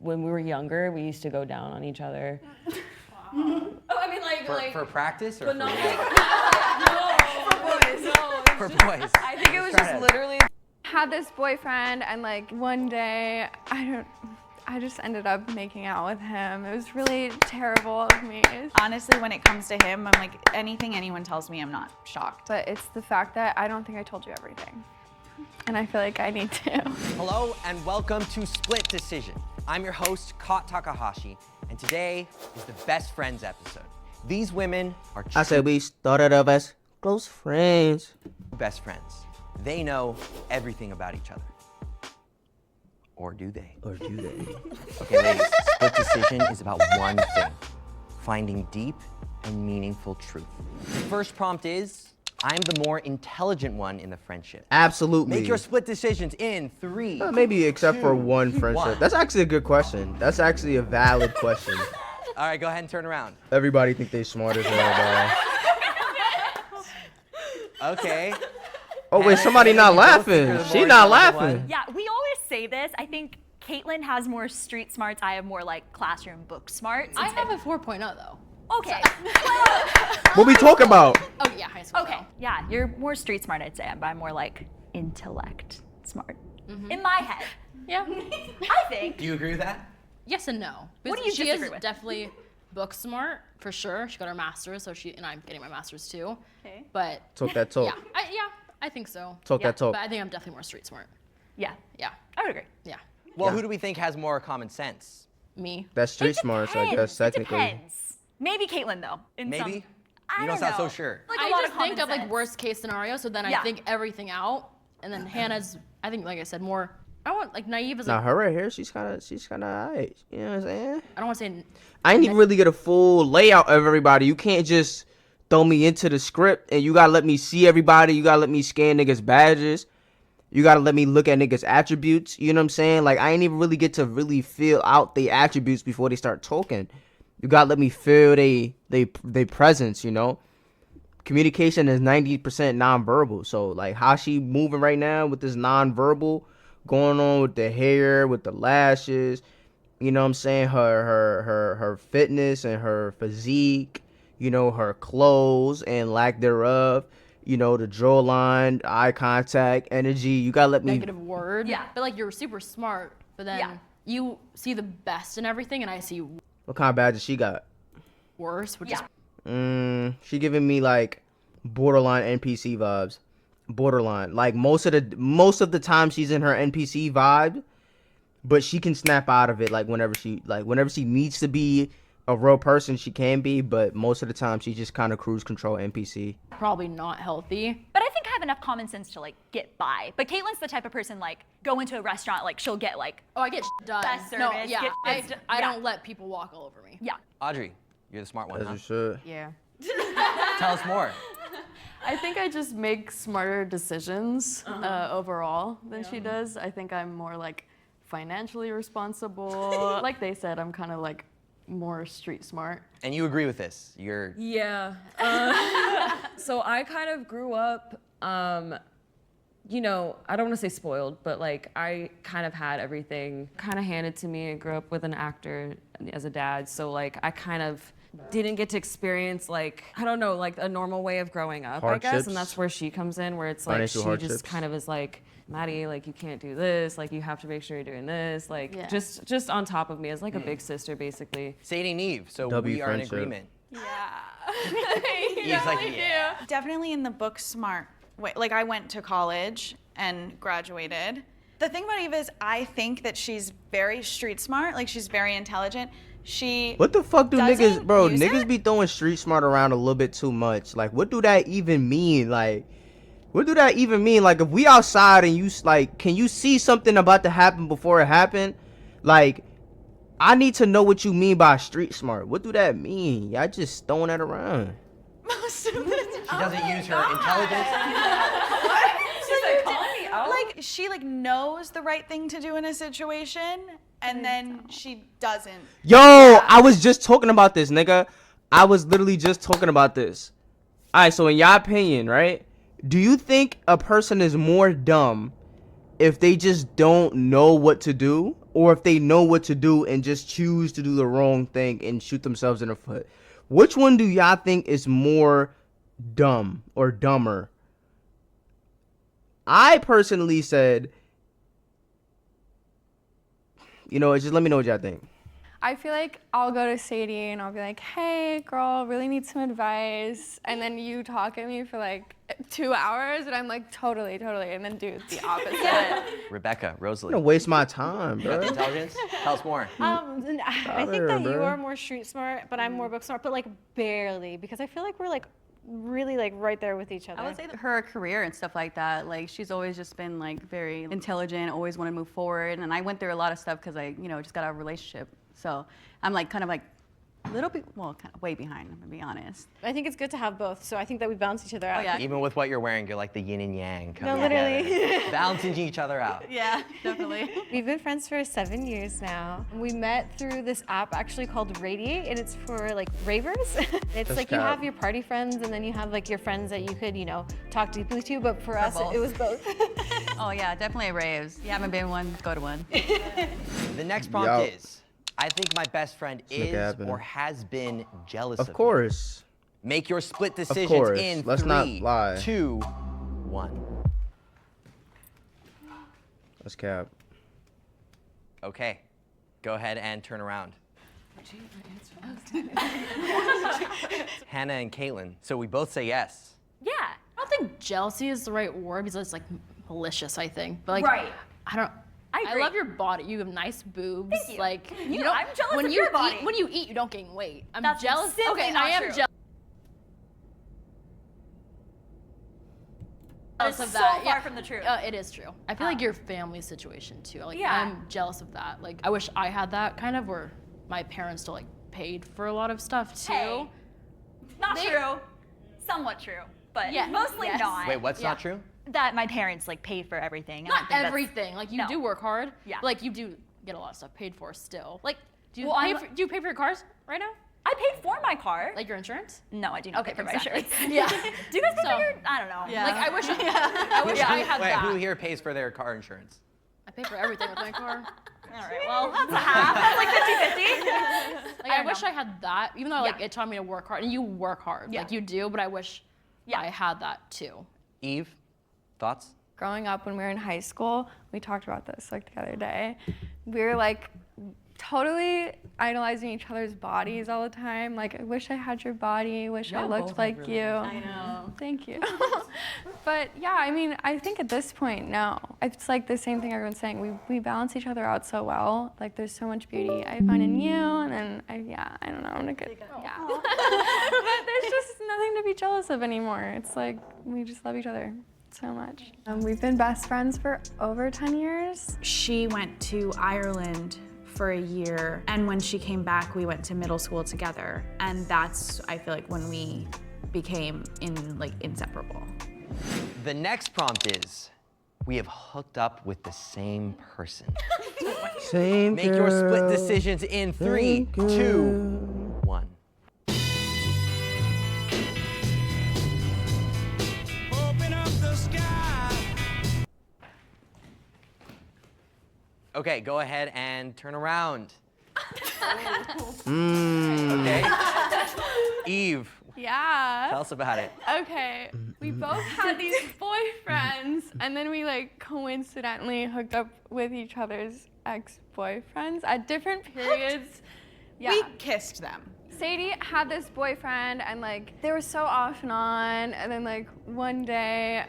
when we were younger, we used to go down on each other. Oh, I mean, like for practice or but not for no, for boys? I think it was just literally. Had this boyfriend, and like one day, I just ended up making out with him. It was really terrible of me. Honestly, when it comes to him, I'm like, anything anyone tells me, I'm not shocked. But it's the fact that I don't think I told you everything. And I feel like I need to. Hello and welcome to Split Decision. I'm your host, Kat Takahashi, and today is the Best Friends episode. These women are I said we started off as close friends. best friends. They know everything about each other. Or do they? Or do they? Okay, ladies, Split Decision is about one thing: finding deep and meaningful truth. The first prompt is, I'm the more intelligent one in the friendship. Absolutely. Make your split decisions in 3. Maybe except for one friendship. one. That's actually a good question. That's actually a valid question. All right, go ahead and turn around. Everybody think they smart as hell, bro. Okay. Oh wait, somebody not laughing. She not laughing. Yeah, we always say this. I think Caitlin has more street smarts. I have more like classroom book smarts. I have a 4.0 though. Okay. What we talk about? Oh yeah, high school. Okay. Yeah, you're more street smart, I'd say, but I'm more like intellect smart. In my head. Yeah. I think. Do you agree with that? Yes and no. What do you She disagree is with? definitely book smart for sure. She got her master's, so and I'm getting my master's too. Okay. But Talk that talk. yeah, I think so. Talk Yeah, that talk. But I think I'm definitely more street smart. Yeah. Yeah, I would agree. yeah. Well, Yeah. who do we think has more common sense? Me. That's street It smarts, I depends. guess, technically. It depends. Maybe Caitlin though. In Maybe? Some, I You don't don't sound so know. sure. Like a I lot just of think common of like sense. worst case scenario, so then Yeah. I think everything out, and then Hannah's, I think, like I said, more. I don't want like naive as Nah, like her right here, she's kinda alright. You know what I'm saying? I don't want to say. I didn't even really get a full layout of everybody. You can't just throw me into the script and you gotta let me see everybody. You gotta let me scan niggas' badges. You gotta let me look at niggas' attributes. You know what I'm saying? Like, I ain't even really get to really feel out the attributes before they start talking. You gotta let me feel they presence, you know? Communication is 90% nonverbal. So, like, how she moving right now with this nonverbal going on with the hair, with the lashes, you know what I'm saying? Her fitness and her physique, you know, her clothes and lack thereof, you know, the jawline, eye contact, energy. You gotta let me. Negative word. Yeah. But like you're super smart, but then Yeah. you see the best in everything, and I see What kind of badges she got? worse, which Yeah. is She giving me like borderline NPC vibes. Borderline. Like most of the time she's in her NPC vibe, but she can snap out of it like whenever she needs to be a real person, she can be, but most of the time she just kind of cruise control NPC. probably not healthy. But I think I have enough common sense to like get by. But Caitlin's the type of person like go into a restaurant, like she'll get like Oh, I get done. Best No, service, yeah, get I this- I yeah. don't let people walk all over me. yeah. Audrey, you're the smart one, As huh? you should. Yeah. Tell us more. I think I just make smarter decisions overall than she does. I think I'm more like financially responsible. Like they said, I'm kind of like more street smart. And you agree with this? You're Yeah. So I kind of grew up, you know, I don't want to say spoiled, but like I kind of had everything kind of handed to me. I grew up with an actor as a dad, so like I kind of didn't get to experience like, I don't know, like a normal way of growing up, I guess. Hardships. And that's where she comes in, where it's like Financial she hardships. just kind of is like, Maddie, like you can't do this, like you have to make sure you're doing this, like Yeah. just on top of me as like a big sister basically. Sadie Neve, so W we are in friendship. agreement. Yeah. He's like, yeah. Definitely in the book smart way. Like I went to college and graduated. The thing about Eva is I think that she's very street smart, like she's very intelligent. She What the fuck do niggas, doesn't bro? use Niggas it? be throwing street smart around a little bit too much. Like, what do that even mean? Like, what do that even mean? Like, if we outside and you like, can you see something about to happen before it happened? Like, I need to know what you mean by street smart. What do that mean? Y'all just throwing that around. most of the time. She doesn't use her intelligence. She's like calling me out. Like she like knows the right thing to do in a situation and then she doesn't. Yo, I was just talking about this, nigga. I was literally just talking about this. All right, so in your opinion, right? Do you think a person is more dumb if they just don't know what to do, or if they know what to do and just choose to do the wrong thing and shoot themselves in the foot. Which one do y'all think is more dumb or dumber? I personally said, just let me know what y'all think. I feel like I'll go to Sadie and I'll be like, hey, girl, really need some advice. And then you talk at me for like 2 hours and I'm like, totally. And then do the opposite. Rebecca, Rosalie. I'm gonna waste my time, You got the bro. intelligence? Tell us more. I think her, that you bro. are more street smart, but I'm more book smart, but like barely, because I feel like we're like really like right there with each other. I would say that her career and stuff like that, like she's always just been like very intelligent, always want to move forward. And I went through a lot of stuff because I, just got out of a relationship. So I'm like kind of like a little bit, well, kind of way behind, I'm gonna be honest. I think it's good to have both, so I think that we balance each other out. Oh, yeah. Even with what you're wearing, you're like the yin and yang coming literally. together, balancing each other out. Yeah, definitely. We've been friends for 7 years now. We met through this app actually called Radiate, and it's for like ravers. It's That's like you cap. have your party friends, and then you have like your friends that you could, talk deeply to, but for us, both. it was both. Oh yeah, definitely raves. You haven't been one, go to one. The next prompt Yo. is, I think my best friend make it is happen. or has been jealous of Of me. course. Make your split decisions course. in Let's 3, not lie. 2, 1. That's cap. Okay, go ahead and turn around. Hannah and Caitlin. So we both say yes. Yeah. I don't think jealousy is the right word because it's like malicious, I think. But like, Right. I don't. I agree. love your body. You have nice boobs. Thank you. Like You know, don't- I'm jealous when of you your body. Eat, when you eat, you don't gain weight. I'm That's jealous. simply Okay, not I am true. jealous That is of so that. far from the truth. It is true. I feel like your family situation too. Like Yeah. I'm jealous of that. Like I wish I had that kind of where my parents still like paid for a lot of stuff too. Hey. Not They- true. Somewhat true, but Yeah, mostly yes. not. Wait, what's Yeah. not true? That my parents like paid for everything. I don't Not think that's- everything. Like you no. do work hard. Yeah. Like you do get a lot of stuff paid for still. Like do you Well, pay I'm- for, do you pay for your cars right now? I paid for my car. Like your insurance? No, I do not Okay, pay for my exactly. insurance. Yeah. Do you guys pay So- for your? I don't know. Yeah. Like I wish I had Wait, that. who here pays for their car insurance? I pay for everything with my car. All right. Well, that's a half. That's like 50-50. Like I wish I had that, even though like Yeah. it taught me to work hard, and you work hard, Yeah. like you do. But I wish I had that too. Eve, thoughts? Growing up when we were in high school, we talked about this like the other day. We were like totally idolizing each other's bodies all the time. Like, I wish I had your body, wish I looked like you. I know. Thank you. But yeah, I mean, I think at this point, no. It's like the same thing everyone's saying. We balance each other out so well. Like, there's so much beauty I find in you, and then I don't know, I'm gonna get, yeah. But there's just nothing to be jealous of anymore. It's like, we just love each other so much. We've been best friends for over 10 years. She went to Ireland for a year, and when she came back, we went to middle school together, and that's, I feel like, when we became inseparable. The next prompt is, we have hooked up with the same person. Same Make your split girl, decisions in 3, same 2, 1. Okay, go ahead and turn around. Okay. Eve, Yeah. tell us about it. Okay, we both had these boyfriends, and then we like coincidentally hooked up with each other's ex-boyfriends at different periods. Yeah. We kissed them. Sadie had this boyfriend, and like they were so off and on, and then like one day,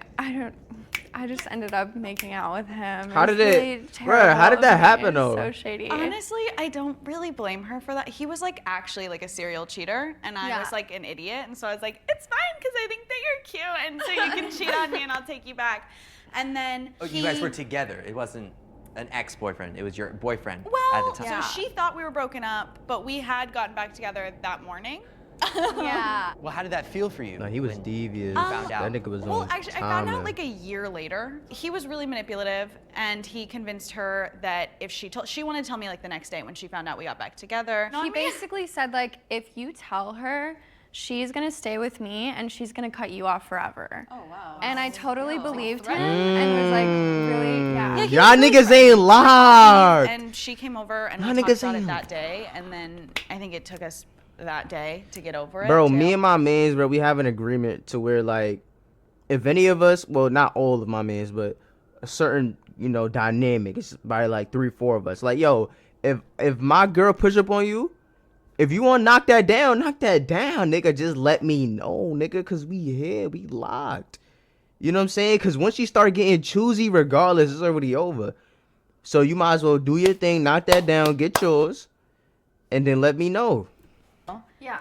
I just ended up making out with him. How was did it- really bruh, how terrible did that of me. happen, It was though? So shady. Honestly, I don't really blame her for that. He was like actually like a serial cheater, and I Yeah. was like an idiot, and so I was like, it's fine because I think that you're cute, and so you can cheat on me, and I'll take you back. And then Oh, you guys were together. It wasn't an ex-boyfriend. It was your boyfriend well, at the time. so she thought we were broken up, but we had gotten back together that morning. Yeah. Well, how did that feel for you? No, he was when devious. found out? That nigga was Well, on actually, I found out timing. like a year later. He was really manipulative, and he convinced her that if she wanted to tell me like the next day when she found out we got back together. He basically said like, if you tell her she's gonna stay with me and she's gonna cut you off forever. Oh wow. And I totally believed him and was like, really, yeah. Y'all niggas ain't lied. And she came over and Y'all we niggas talked about it ain't- that day, and then I think it took us that day to get over it. Bro, too. me and my mans, bro, we have an agreement to where, like, if any of us, well, not all of my mans, but a certain, you know, dynamic, it's by like 3-4 of us. Like, yo, if my girl push up on you, if you want to knock that down, nigga. Just let me know, nigga, cause we here, we locked. You know what I'm saying? Cause once you start getting choosy, regardless, it's already over. So you might as well do your thing, knock that down, get yours, and then let me know. Yeah.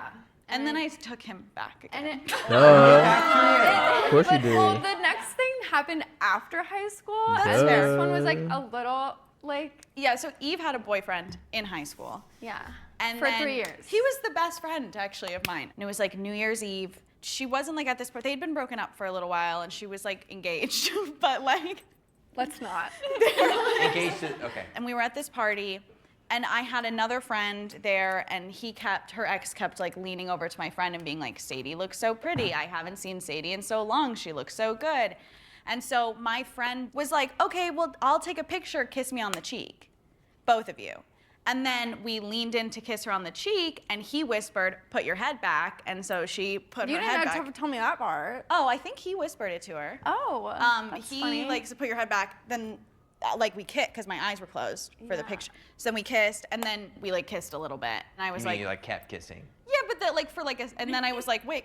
And then I took him back again. And it, Of course you well, did. the next thing happened after high school. That's and fair. this one was like a little, like, Yeah, so Eve had a boyfriend in high school. yeah. And for then 3 years. He was the best friend, actually, of mine. And it was like New Year's Eve. She wasn't like at this point. They'd been broken up for a little while, and she was like engaged, but like. Let's not. Engaged to, okay. And we were at this party, and I had another friend there, and her ex kept like leaning over to my friend and being like, Sadie looks so pretty. I haven't seen Sadie in so long. She looks so good. And so my friend was like, okay, well, I'll take a picture, kiss me on the cheek, both of you. And then we leaned in to kiss her on the cheek, and he whispered, put your head back. And so she put You her didn't head have back. to tell me that part. Oh, I think he whispered it to her. Oh. That's He funny. like to put your head back, then like we kissed because my eyes were closed for the picture. So then we kissed, and then we like kissed a little bit, and I was You mean like, you like kept kissing? yeah, but that like for like a, and then I was like, wait,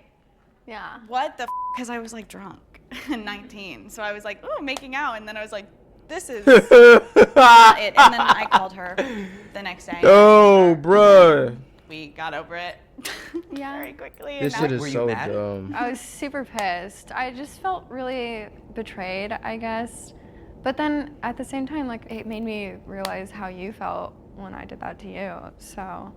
Yeah. what the? Because I was like drunk, and 19, so I was like, ooh, making out, and then I was like, this is not it. And then I called her the next day. Oh, bruh. We got over it Yeah. very quickly. This and shit now- is Were you so mad? dumb. I was super pissed. I just felt really betrayed, I guess. But then at the same time, like, it made me realize how you felt when I did that to you. So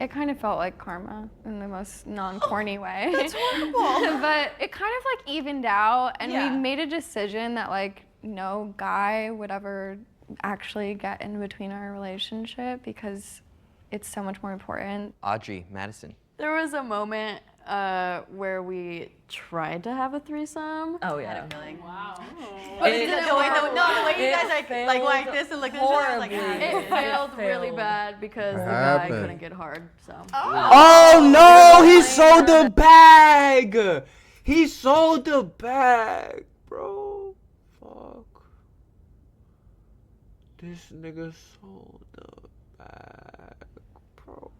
it kind of felt like karma in the most non-corny way. That's horrible. But it kind of like evened out, and Yeah. we made a decision that like no guy would ever actually get in between our relationship because it's so much more important. Audrey, Madison. There was a moment where we tried to have a threesome. Oh yeah. But the way you guys like this and like this, I was like, It failed really bad because the What guy happened? couldn't get hard. So Oh no, he sold the bag. He sold the bag, bro. Fuck. This nigga sold the bag, bro.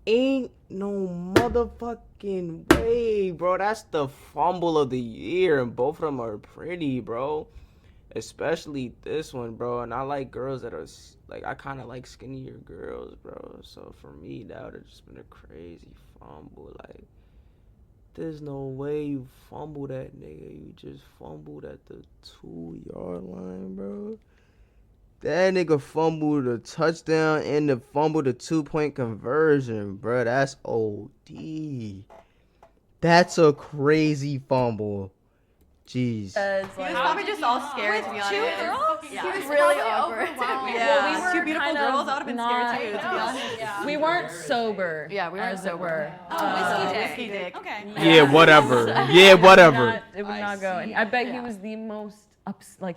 Ain't no motherfucking way, bro. That's the fumble of the year, and both of them are pretty, bro. Especially this one, bro. And I like girls that are like, I kind of like skinnier girls, bro. So for me, that would have just been a crazy fumble. Like, there's no way you fumble that nigga. You just fumbled at the 2-yard line, bro. That nigga fumbled a touchdown and fumbled a 2-point conversion, bro. That's OD. That's a crazy fumble. Jeez. he was probably just all scared to be honest. He was really awkward. Yeah, we two beautiful kind of girls. I would have been not- scared too, to be honest. We weren't sober. yeah, we weren't as it sober. were. Whiskey dick. Okay. Yeah, whatever. Yeah, whatever. It would not go. And I bet he was the most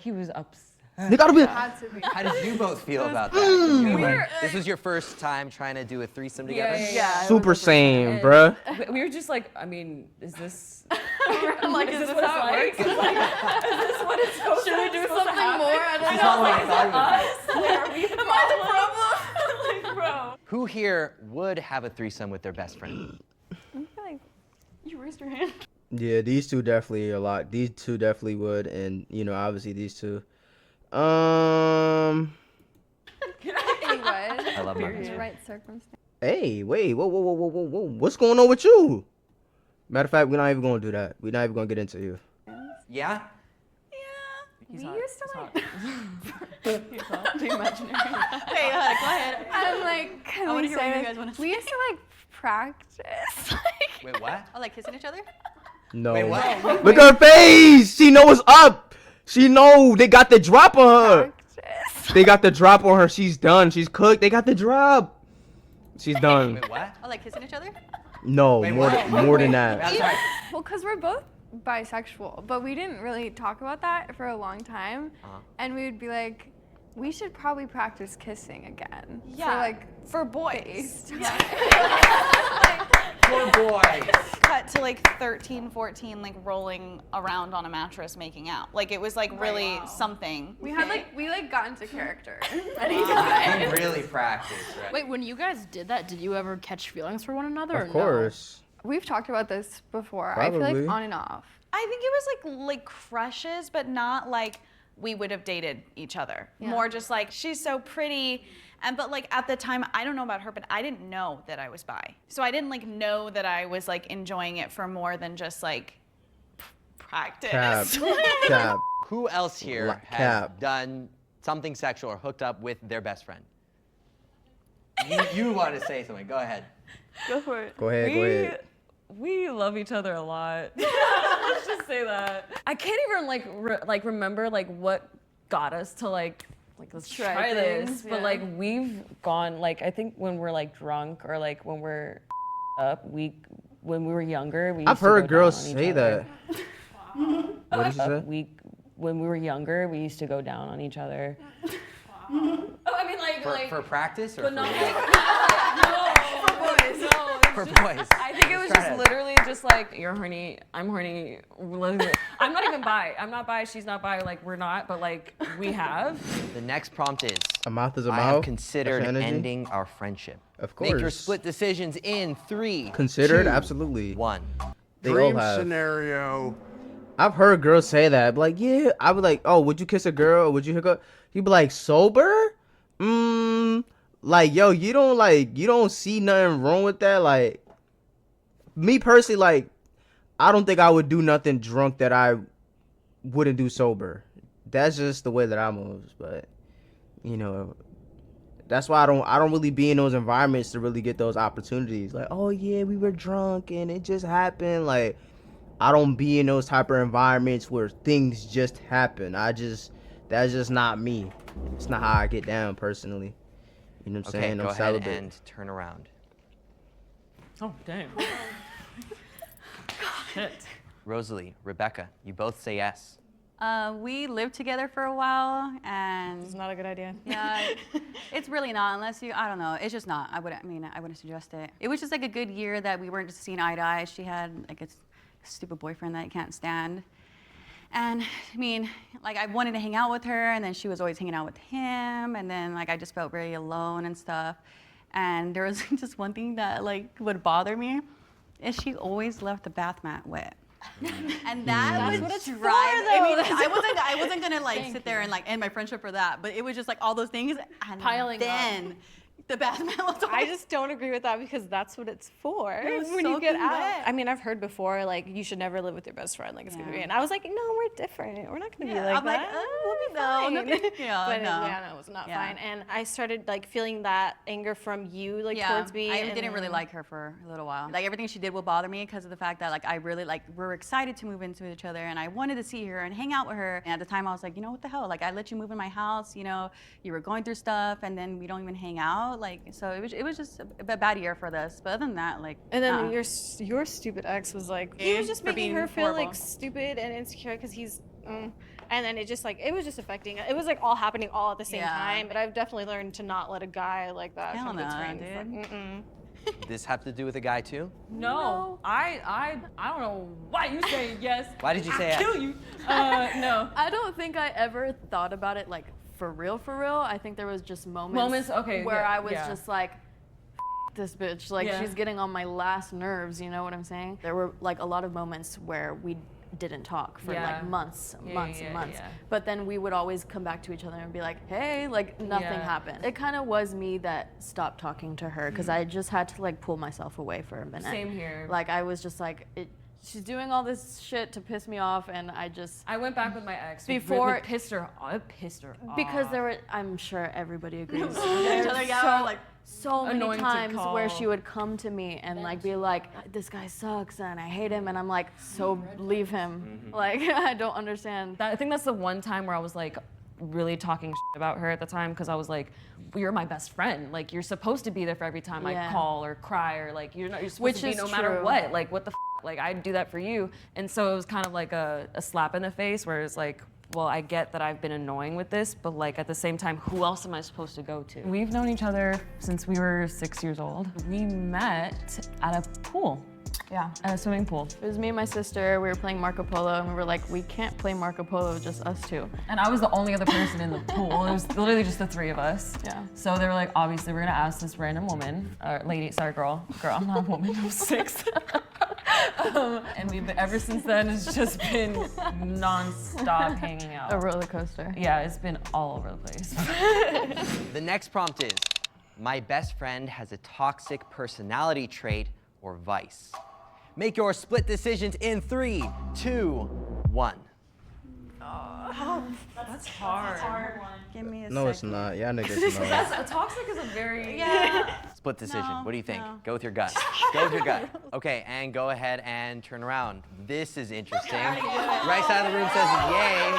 he was upset. They gotta be. How did you both feel about that? 'Cause you were like, this was your first time trying to do a threesome together? Yeah. Super Saiyan, bruh. We were just like, I mean, is this? I'm like, is this what how it it's works? like? Is this what it's supposed Should we do something more? I don't That's know. not what I thought it would be. Am I the problem? Like, bro. Who here would have a threesome with their best friend? You raised your hand. Yeah, these two definitely a lot. These two definitely would, and you know, obviously these two. He would. I love my In the husband. right circumstance. Hey, wait, whoa. What's going on with you? Matter of fact, we're not even gonna do that. We're not even gonna get into you. Yeah? We used to like. The imaginary. Hey, go ahead. I'm like, can I wanna we hear what you say guys this? wanna We used to like practice. Like, Wait, what? Oh, like kissing each other? No. Wait, what? Look at her face. She know what's up. She know they got the drop on her. practice. They got the drop on her. She's done. She's cooked. They got the drop. She's done. Wait, what? Oh, like kissing each other? No, Wait, more what? more than that. That's right. Well, because we're both bisexual, but we didn't really talk about that for a long time. And we would be like, we should probably practice kissing again. Yeah, For like for boys. Poor boys. Cut to like 13, 14, like rolling around on a mattress making out. Like it was like really something. we got into character. You really practice, right? Wait, when you guys did that, did you ever catch feelings for one another? or Of no? course. We've talked about this before. I feel Probably. like on and off. I think it was like crushes, but not like we would have dated each other. More just like she's so pretty, and but like at the time I don't know about her, but I didn't know that I was bi, so I didn't like know that I was like enjoying it for more than just like practice. Cap. Cap. Who else here has Cap. done something sexual or hooked up with their best friend? You want to say something? Go ahead. Go for it. Go ahead. We love each other a lot. Let's just say that. I can't even like remember like what got us to like let's try this. things, But yeah. like we've gone like I think when we're like drunk or like when we're up, when we were younger, we used I've to go heard down girls on each say other. that. What did you say? When we were younger, we used to go down on each other. Oh, I mean For practice or but not for, like no, for boys? I think it was Try just to- literally just like you're horny, I'm horny. I'm not even bi. I'm not bi. She's not bi. Like we're not, but like we have. The next prompt is, A mouth is a I mouth. have That's considered your energy? ending our friendship. Of Make your course. split decisions in 3, Considered? 2, Absolutely. 1. They all Dream have. scenario. I've heard girls say that. Like, yeah. I would like, oh, would you kiss a girl or would you hook up? You'd be like, sober? Like, yo, you don't see nothing wrong with that. Like, me personally, like, I don't think I would do nothing drunk that I wouldn't do sober. That's just the way that I move. But, you know, that's why I don't really be in those environments to really get those opportunities. Like, oh yeah, we were drunk and it just happened. Like, I don't be in those type of environments where things just happen. That's just not me. It's not how I get down personally. You know what I'm Okay, saying? go I'm ahead celibate. and turn around. Oh damn. Shit. Rosalie, Rebecca, you both say yes. We lived together for a while, and It's not a good idea. yeah, it's really not unless you. I don't know. It's just not. I wouldn't suggest it. It was just like a good year that we weren't just seeing eye to eye. She had like a stupid boyfriend that I can't stand, and I mean, like I wanted to hang out with her, and then she was always hanging out with him, and then like I just felt very alone and stuff. And there was just one thing that like would bother me, is she always left the bath mat wet. And that would drive. I mean, I wasn't gonna like sit there and like end my friendship for that, but it was just like all those things and Piling up. then the bath mat was I just don't agree with that because that's what it's for. It was When you get soaking out. wet. I mean, I've heard before, like, you should never live with your best friend. Like, it's gonna be. And I was like, no, we're different. We're not gonna be like I'm like, that. oh, We'll be fine. yeah, But no. yeah, no, it was not Yeah. fine. And I started like feeling that anger from you, like Yeah, towards me. I and didn't really then- like her for a little while. Like everything she did would bother me because of the fact that like I really like we're excited to move into each other and I wanted to see her and hang out with her. And at the time I was like, you know what the hell? Like I let you move in my house. You know, you were going through stuff and then we don't even hang out. Like so it was just a bad year for this. But other than that, like. And then your stupid ex was like, he was just For making being her feel horrible. like stupid and insecure because he's. And then it just like it was just affecting. It was like all happening all at the same Yeah. time. But I've definitely learned to not let a guy like that Hell come to no, friends. dude. Like, mm-mm. This have to do with a guy too? No. I don't know why you say yes. Why did you say I'll yes? kill you. No. I don't think I ever thought about it like for real. I think there was just moments, okay, where yeah, I was yeah. just like, this bitch, like Yeah. she's getting on my last nerves, you know what I'm saying? There were like a lot of moments where we didn't talk for Yeah. like months and Yeah. months. But then we would always come back to each other and be like, hey, like nothing Yeah. happened. It kind of was me that stopped talking to her because I just had to like pull myself away for a minute. Same here. Like I was just like, she's doing all this shit to piss me off and I just, I went back with my ex. Before- It pissed her off. It pissed her off. because there were, I'm sure everybody agrees. Each There's other, yeah, like so many Anointed times where call. she would come to me and like be like, this guy sucks and I hate him, and I'm like, so leave him. Like I don't understand. I think that's the one time where I was like, really talking shit about her at the time because I was like, well, you're my best friend. Like, you're supposed to be there for every time I call or cry, or like you're supposed Which to be is no matter true. what. Like, what the like, I'd do that for you. And so it was kind of like a slap in the face where it's like, well, I get that I've been annoying with this, but like at the same time, who else am I supposed to go to? We've known each other since we were 6 years old. We met at a pool. Yeah. At a swimming pool. It was me and my sister. We were playing Marco Polo, and we were like, we can't play Marco Polo with just us two. And I was the only other person in the pool. It was literally just the three of us. Yeah. So they were like, obviously, we're gonna ask this random woman, or lady, sorry, girl, I'm not a woman, I'm 6. And we've been, ever since then, it's just been non-stop hanging out. A roller coaster. Yeah, it's been all over the place. The next prompt is, my best friend has a toxic personality trait or vice. Make your split decisions in 3, 2, 1. That's hard. Give me a No, it's second. not. Y'all niggas know. Toxic is a very... Split decision. No, What do you think? no. Go with your gut. Go with your gut. Okay, and go ahead and turn around. This is interesting. Right side of the room says yay.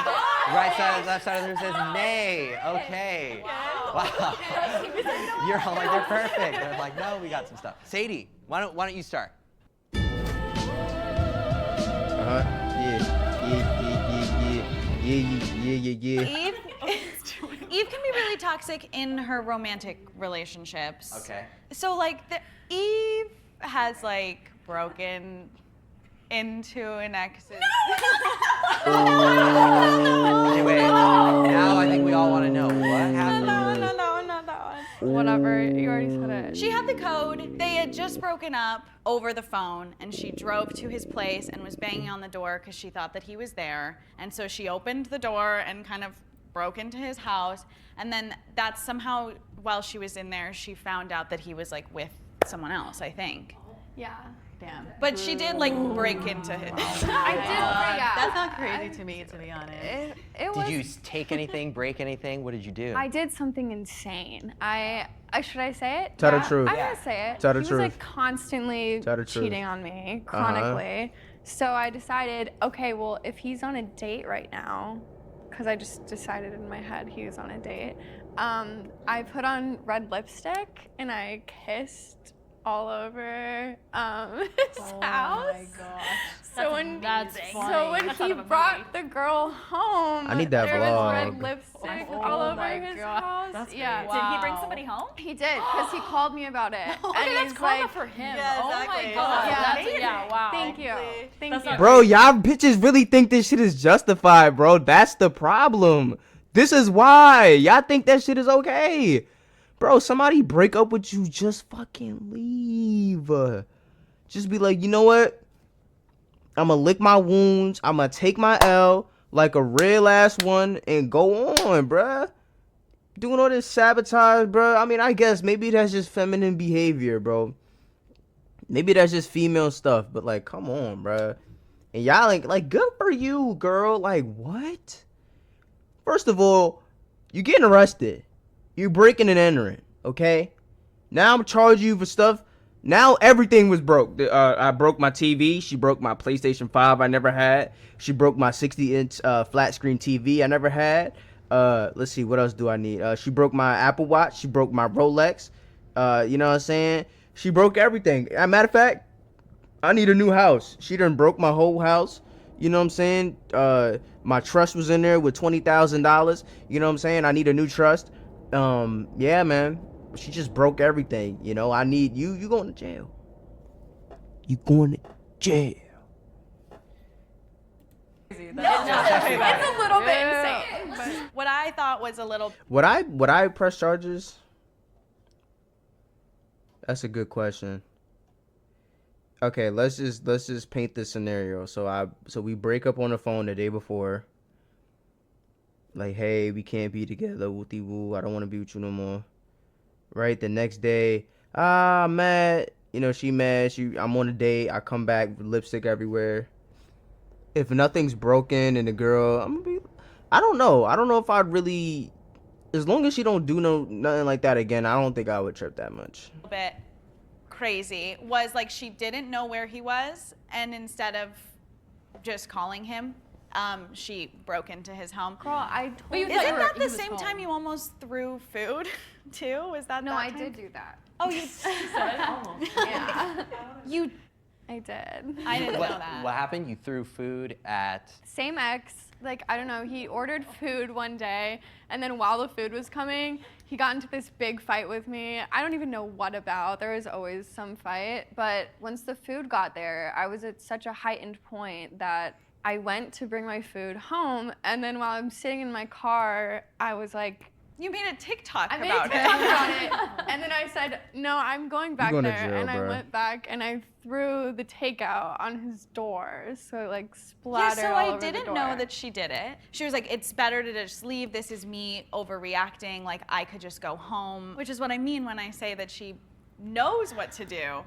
Right side, left side of the room says nay. Okay. Wow. You're all like, they're perfect. They're like, no, we got some stuff. Sadie, why don't you start? Yeah. Eve can be really toxic in her romantic relationships. Okay. So like Eve has like broken into an ex's. Anyway, now I think we all want to know what happened. Whatever, you already said it. She had the code. They had just broken up over the phone, and she drove to his place and was banging on the door because she thought that he was there. And so she opened the door and kind of broke into his house. And then that somehow, while she was in there, she found out that he was like with someone else, I think. Yeah. Damn. But she did like break into his. I did, yeah. That's not crazy to me, to be honest. It was. Did you take anything, break anything? What did you do? I did something insane. Should I say it? Tell the Yeah, truth. I'm gonna say it. Tell the he truth. was like constantly Tell the truth. cheating on me chronically. So I decided, okay, well, if he's on a date right now, because I just decided in my head he was on a date, I put on red lipstick and I kissed all over his house. Oh my gosh. So when That's so funny. when That's he out of a brought the girl home, I need that there was vlog. red lipstick all over my his God. house. That's yeah. crazy. Did he bring Wow. somebody home? He did, because he called me about it. Okay, that's he's karma like, for him. Yeah, Oh exactly. my god. Yeah. That's, yeah, wow. Thank you. Thank That's you. not- Bro, y'all bitches really think this shit is justified, bro. That's the problem. This is why. Y'all think that shit is okay. Bro, somebody break up with you, just fucking leave. Just be like, you know what? I'm gonna lick my wounds. I'm gonna take my L like a real ass one and go on, bruh. Doing all this sabotage, bruh. I mean, I guess maybe that's just feminine behavior, bro. Maybe that's just female stuff, but like, come on, bruh. And y'all like good for you, girl. Like, what? First of all, you getting arrested. You breaking and entering, okay? Now I'm charging you for stuff. Now everything was broke. I broke my TV. She broke my PlayStation 5 I never had. She broke my 60-inch flat screen TV I never had. Let's see, what else do I need? She broke my Apple Watch. She broke my Rolex. You know what I'm saying? She broke everything. As a matter of fact, I need a new house. She done broke my whole house. You know what I'm saying? My trust was in there with $20,000. You know what I'm saying? I need a new trust. Yeah, man. She just broke everything. You know, I need you. You going to jail. You going to jail. It's a little bit insane. But What I thought was a little. Would I press charges? That's a good question. Okay, let's just paint this scenario. So we break up on the phone the day before. Like, hey, we can't be together. Wooty woo. I don't want to be with you no more. Right, the next day, I'm mad. You know, she mad. I'm on a date. I come back with lipstick everywhere. If nothing's broken and the girl, I don't know. I don't know if I'd really, as long as she don't do nothing like that again, I don't think I would trip that much. Bit crazy was like she didn't know where he was, and instead of just calling him she broke into his home. Girl, I But you told thought Isn't you were- that he the was same home. time you almost threw food too? Was that No, that I time? did do that. Oh, you Yeah, you I did. I didn't know What, that. what happened? You threw food at. Same ex, like, I don't know, he ordered food one day, and then while the food was coming, he got into this big fight with me. I don't even know what about. There was always some fight. But once the food got there, I was at such a heightened point that I went to bring my food home, and then while I'm sitting in my car, I was like, You made a TikTok I made about a TikTok it. about it, and then I said, no, I'm going back going to there, jail, and I bruh. went back and I threw the takeout on his door, so it like Yeah, splattered so all I over the didn't door. know that she did it. She was like, it's better to just leave. This is me overreacting. Like, I could just go home, which is what I mean when I say that she knows what to do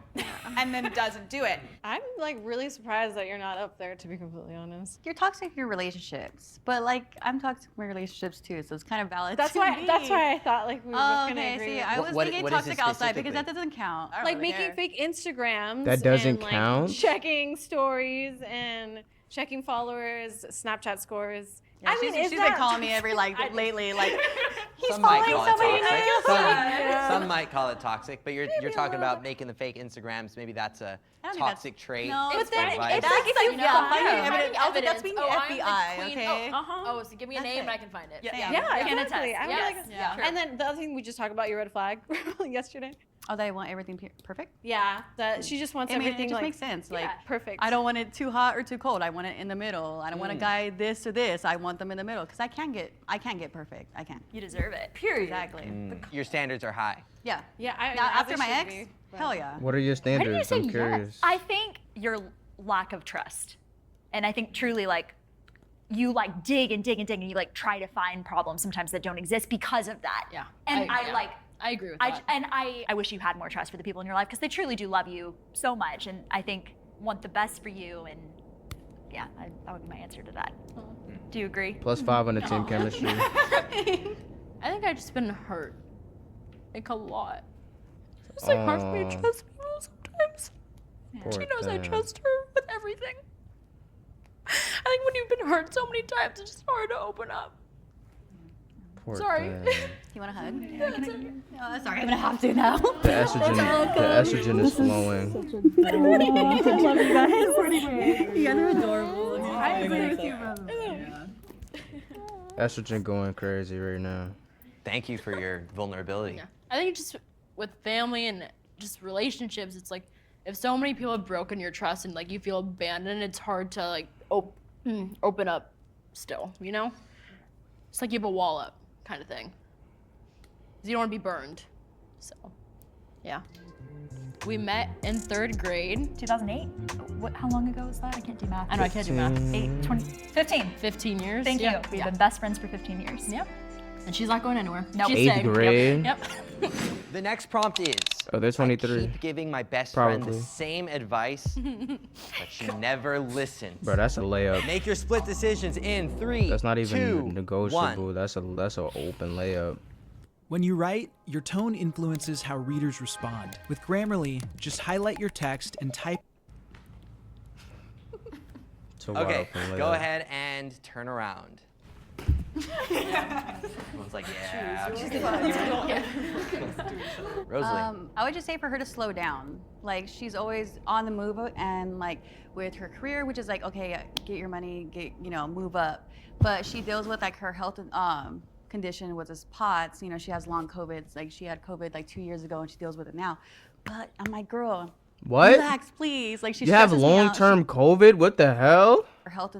and then doesn't do it. I'm like really surprised that you're not up there, to be completely honest. You're toxic in your relationships, but like I'm toxic in my relationships too, so it's kind of valid. That's to why. me. That's why I thought like we were both gonna Okay, agree. see, with I that. was What- thinking what is it toxic outside because specifically? that doesn't count. I don't Like really making care. fake Instagrams. That doesn't and, like, count? Checking stories and checking followers, Snapchat scores. Yeah, I mean, she's is been that calling me every like I- lately, like he's Some might following call it somebody toxic. new. Some might call it toxic, but you're talking about making the fake Instagrams. Maybe that's a I don't think that's- toxic trait. No, It's then fine. Advice. It's like if you yeah, finding finding evidence. Also, that's being the Oh, I'm FBI, queen. okay? Oh, so give me a That's name it. and I can find it. Yeah. Yeah. Yeah, I can exactly. attest. I mean, Yes. like, Yeah. And then the other thing we just talked about your red flag yesterday. Oh, that I want everything perfect. Yeah, that she just wants I mean, everything it just like makes sense. Like perfect. I don't want it too hot or too cold. I want it in the middle. I don't want a guy this or this. I want them in the middle because I can't get perfect. I can't. You deserve it. Period. Exactly. Your standards are high. Yeah. Yeah, Now, as after it my should ex, be, but- hell yeah. What are your How do you standards? say I'm curious. yes? I think your lack of trust, and I think truly like you like dig and dig and dig and you like try to find problems sometimes that don't exist because of that. Yeah. And I like. I agree with I, that. and I wish you had more trust for the people in your life because they truly do love you so much, and I think want the best for you. And yeah, that would be my answer to that. Do you agree? +5 on the team chemistry. I think I've just been hurt. Like a lot. It's like hard for me to Aw. trust people sometimes. Poor She knows I thing. trust her with everything. I think when you've been hurt so many times, it's just hard to open up. Poor Sorry. thing. You want a hug? Oh, sorry, I'm gonna have to now. The estrogen is flowing. You guys are adorable. I agree with you, Estrogen going crazy right now. Thank you for your vulnerability. Yeah. I think just with family and just relationships, it's like if so many people have broken your trust and like you feel abandoned, it's hard to like open up still, you know? It's like you have a wall up kind of thing. 'Cause you don't want to be burned. So, yeah. We met in 3rd grade. 2008. How long ago was that? I can't do math. I know I can't do math. 15. 15 years. Thank yeah. you. We've Yeah. been best friends for 15 years. Yep. And she's not going anywhere. Nope. She's 8th staying. grade. Yep. The next prompt is. Oh, they're I 23. keep giving my best friend Probably. the same advice, but she never listens. Bro, that's a layup. Make your split decisions in 3, That's not even 2, negotiable. 1. That's an open layup. When you write, your tone influences how readers respond. With Grammarly, just highlight your text and type. It's a wide Okay, open layup. go ahead and turn around. Everyone's like, yeah. Rosalie. I would just say for her to slow down. Like she's always on the move and like with her career, which is like, okay, get your money, move up. But she deals with like her health condition with this POTS. You know, she has long COVID. Like she had COVID like 2 years ago and she deals with it now. But I'm like, girl, What? relax, please. Like she You have stresses me out. long-term COVID? What the hell? Her health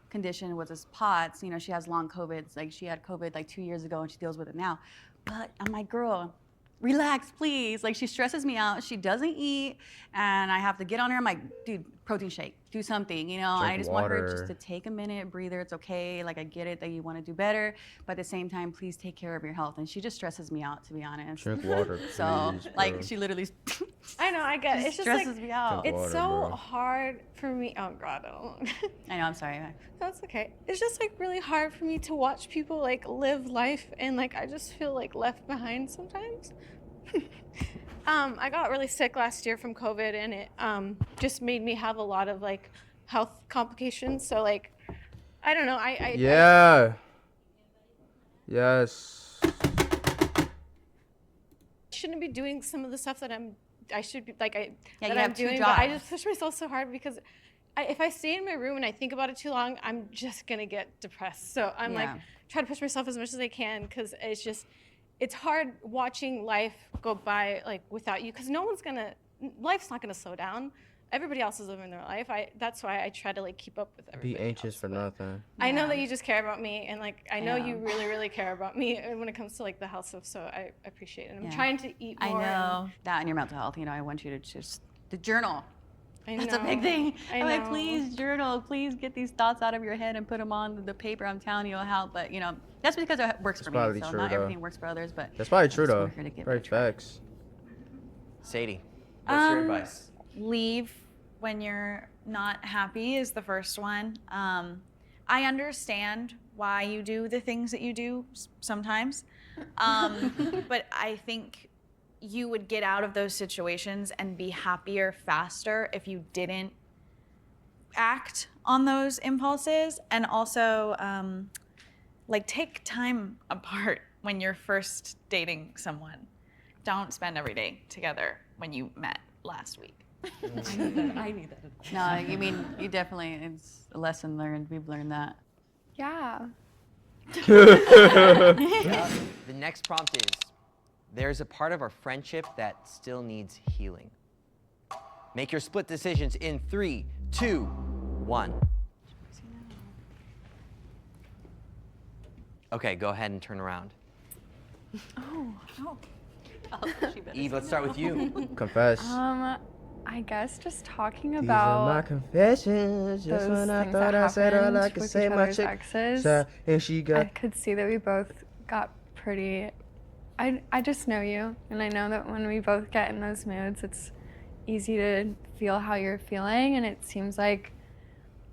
condition was this POTS. You know, she has long COVID. Like she had COVID like 2 years ago and she deals with it now. But I'm like, girl, relax, please. Like she stresses me out. She doesn't eat, and I have to get on her. I'm like, dude, protein shake, do something. You know, I Drink just want her water. just to take a minute, breather. It's okay. Like I get it that you want to do better, but at the same time, please take care of your health. And she just stresses me out, to be honest. Drink water, So please, like bro. she literally I know, I get it. It's just stresses like me out. Drink it's water, so bro. hard for me. Oh God, I don't. I know. I'm sorry. That's okay. It's just like really hard for me to watch people like live life and like I just feel like left behind sometimes. I got really sick last year from COVID and it just made me have a lot of like health complications. So like I don't know. I Yeah. Yes. shouldn't be doing some of the stuff that I should be like Yeah, that you I'm have 2 doing, but I jobs. just push myself so hard because if I stay in my room and I think about it too long, I'm just gonna get depressed. So I'm like Yeah. try to push myself as much as I can because it's hard watching life go by like without you because life's not gonna slow down. Everybody else is living their life. That's why I try to like keep up with everybody. Be anxious else, for but nothing. I know that you just care about me, and like I know Yeah. you really, really care about me when it comes to like the health stuff. So I appreciate it. I'm Yeah. trying to eat I more. know that and your mental health. You know, I want you to just the journal. And That's a big thing. I I'm like, know. please journal. Please get these thoughts out of your head and put them on the paper. I'm telling you, it'll help. But you know, that's because it works for me. probably So true, not though. everything works for others, but That's probably I true just though. want her to give it a Very try. facts. Sadie, what's your advice? Leave when you're not happy is the first one. I understand why you do the things that you do sometimes, but I think you would get out of those situations and be happier faster if you didn't act on those impulses. And also, like, take time apart when you're first dating someone. Don't spend every day together when you met last week. I need that. No, you mean you definitely. It's a lesson learned. We've learned that. Yeah. The next prompt is, there's a part of our friendship that still needs healing. Make your split decisions in 3, 2, 1. Okay, go ahead and turn around. Eve, let's start with you. Confess. I guess just talking These are my about confessions. Just those when I things thought that I said all I happened could with say, each my other's chick. exes. And she I got. could see that we both got pretty. I just know you, and I know that when we both get in those moods, it's easy to feel how you're feeling, and it seems like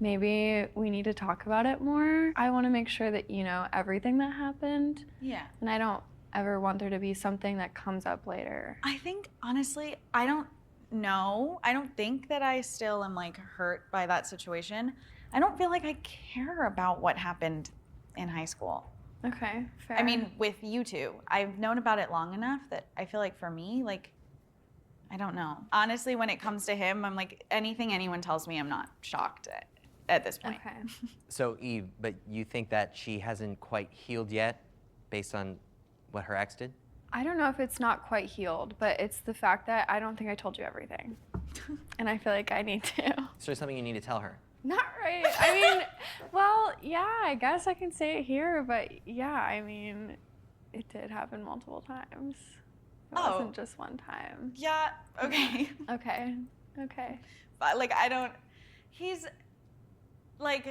maybe we need to talk about it more. I want to make sure that you know everything that happened, Yeah. and I don't ever want there to be something that comes up later. I think, honestly, I don't know. I don't think that I still am like hurt by that situation. I don't feel like I care about what happened in high school. Okay, fair. I mean, with you two, I've known about it long enough that I feel like for me, like, I don't know. Honestly, when it comes to him, I'm like, anything anyone tells me, I'm not shocked at this point. Okay. So, Eve, but you think that she hasn't quite healed yet based on what her ex did? I don't know if it's not quite healed, but it's the fact that I don't think I told you everything. And I feel like I need to. Is there something you need to tell her? Not right. I mean, well, yeah, I guess I can say it here, but yeah, I mean, it did happen multiple times. It Oh. wasn't just one time. Yeah, okay. Okay. Okay. But, like, he's, like,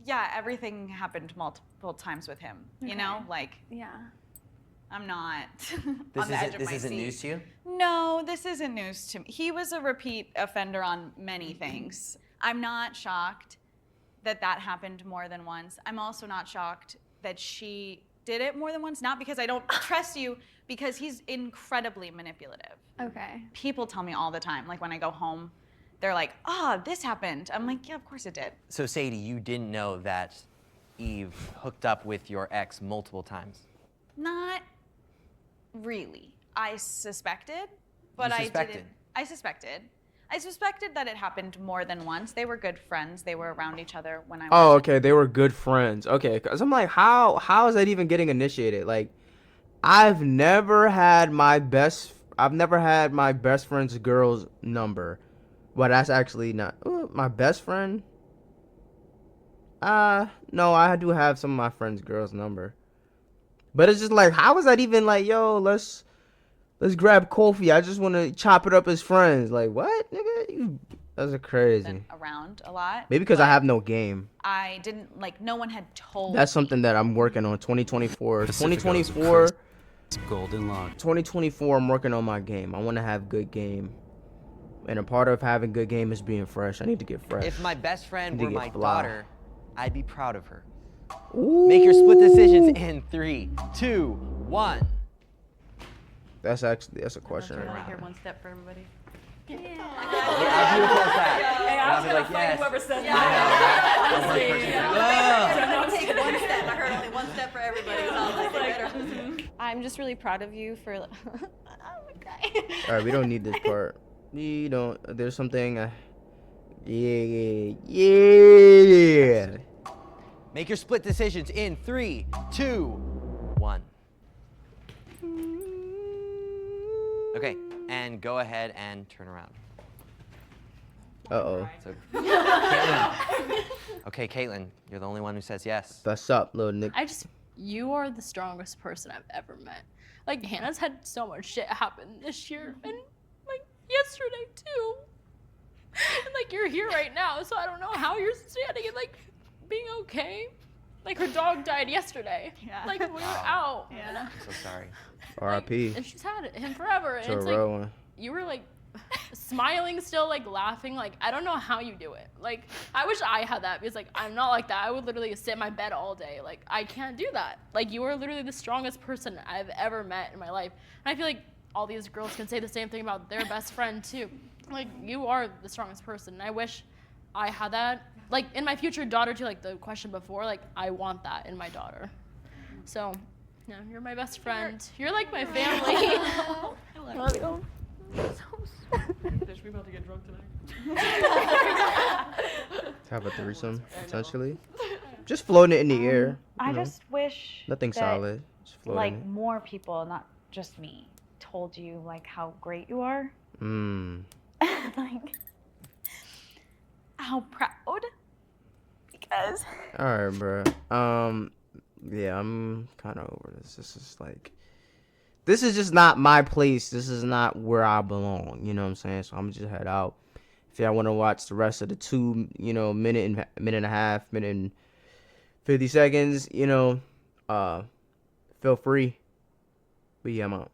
yeah, everything happened multiple times with him, you know? Okay. Like, Yeah. I'm not This on the edge of this my isn't seat. news to you? No, this isn't news to me. He was a repeat offender on many things. I'm not shocked that that happened more than once. I'm also not shocked that she did it more than once, not because I don't trust you, because he's incredibly manipulative. Okay. People tell me all the time, like when I go home, they're like, oh, this happened. I'm like, yeah, of course it did. So, Sadie, you didn't know that Eve hooked up with your ex multiple times? Not really. I suspected, but You I suspected? didn't. I suspected that it happened more than once. They were good friends. They were around each other when I was. Oh, okay. They were good friends. Okay, cause I'm like, how is that even getting initiated? Like, I've never had my best friend's girl's number. Well, that's actually not my best friend. No, I do have some of my friend's girl's number. But it's just like, how is that even like, yo, let's grab coffee. I just want to chop it up as friends. Like, what, nigga? That's crazy. Been around a lot. Maybe because I but have no game. I didn't like. No one had told. That's me. something that I'm working on. 2024. Pacific Ocean 2024. Golden Log. 2024. I'm working on my game. I want to have good game. And a part of having good game is being fresh. I need to get fresh. If my best friend Need to were get my fly. daughter, I'd be proud of her. Ooh. Make your split decisions in 3, 2, 1. That's a question. Turn Right right now. here, one step for everybody. How beautiful is that? Hey, I was And gonna I'll be fight like, yes. whoever said I know, right? One person said, Take one step. I heard only one step for everybody. I'm just really proud of you for. All right, we don't need this part. We don't. There's something. Yeah. Make your split decisions in 3, 2, 1. Okay, and go ahead and turn around. Uh-oh. So, Caitlin. Okay, Caitlin, you're the only one who says yes. What's up, little Nick? You are the strongest person I've ever met. Like, Hannah's had so much shit happen this year, and like yesterday too. And like, you're here right now, so I don't know how you're standing and like being okay. Like, her dog died yesterday. Yeah. Like, we were out. Yeah. I'm so sorry. R.I.P. And she's had him forever. And It's a it's real like, one. you were like smiling still, like laughing. Like, I don't know how you do it. Like, I wish I had that because like, I'm not like that. I would literally sit in my bed all day. Like, I can't do that. Like, you are literally the strongest person I've ever met in my life. And I feel like all these girls can say the same thing about their best friend too. Like, you are the strongest person. And I wish I had that. Like, in my future daughter too, like the question before, like, I want that in my daughter. So, yeah, you're my best friend. You're like my family. I love you. Bitch, we about to get drunk tonight. Have a threesome, essentially. Just floating it in the air. I you know. just wish Nothing that, solid. Just floating like it. more people, not just me, told you like how great you are. Mm. Like how proud. Because All right, bro. Yeah, I'm kind of over this. This is just not my place. This is not where I belong. You know what I'm saying? So I'm just head out. If y'all want to watch the rest of the 2, minute and a half, minute and 50 seconds, feel free. But yeah, I'm out.